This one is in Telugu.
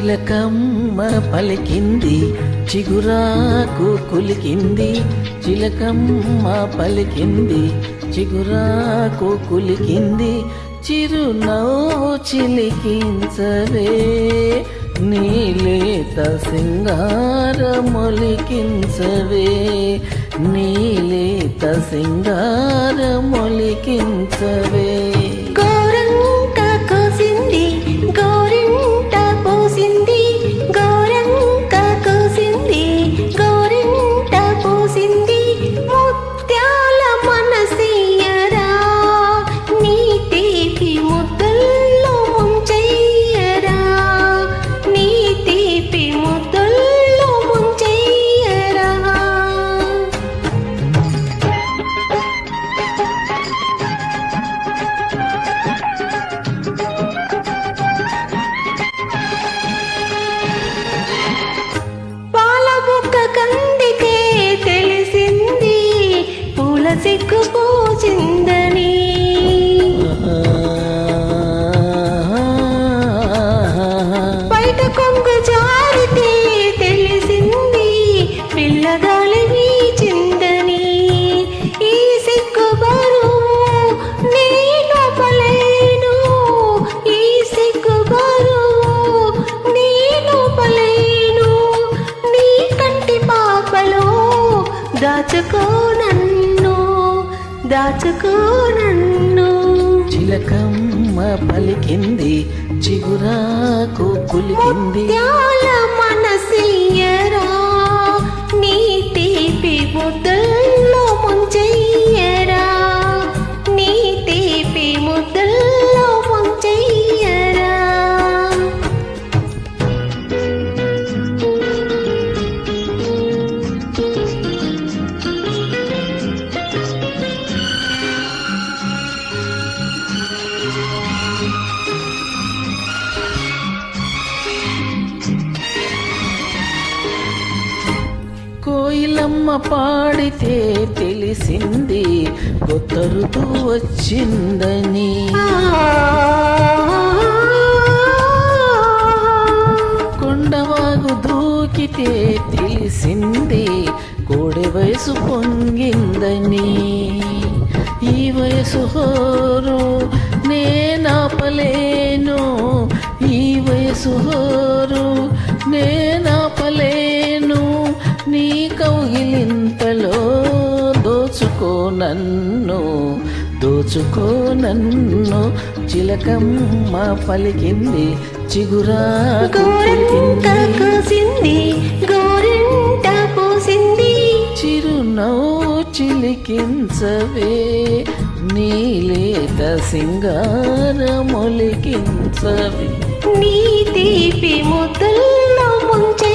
చిలకమ్మ పలికింది చిగురాకు కులికింది, చిలకమ్మ పలికింది చిగురాకు కులికింది, చిరునవ్వు చిలికించవే నీలేత సింగారమొలికించవే, నీలేత సింగారమొలికించవే. గోరంక కోసింది గోరింట పోసింది, గోరంక కోసింది గోరింట పోసింది, ముత్యాల మనసియరా నీ తీపి ముద్దల్లో ముంచెయ్యరా, నీ తీపి ముద్దల్లో ముంచెయ్యరా. కందికే తెలిసింది పూల సిగ్గు పూసిందని, బయట కొంగు జారితే తెలిసింది పిల్లగాలి వీచిందని, ఈ సిగ్గు బరువు నేను పలేను, ఈ సిగ్గు బరువు నేను పలేను, నీ కంటి పాపలో దాచుకో నన్ను, దాచుకో నన్ను. చిలకమ్మ పలికింది చిగురాకు కులికింది, ముత్యాల మనసియరా నీ తీపి ముద్దల్లో ముంచెయ్యరా, నీ తీపి ముద్దల్లో ముంచెయ్యరా. కోయిలమ్మ పాడితే తెలిసింది కొత్త ఋతువు వచ్చిందని, కొండవాగు దూకితే తెలిసింది కోడె వయసు పొంగిందని, ఈ వయసు హోరు నేనాపలేను, ఈ వయసు హోరు నేనాపలేను, నీ కౌగిలింతలో దోచుకో నన్ను, దోచుకో నన్ను. చిలకమ్మ పలికింది చిగురాకు కోసింది గోరింట పోసింది, చిరునవ్వు చిలికించవే నీలేత సింగారమొలికించవే, నీ తీపి ముద్దల్లో ముంచె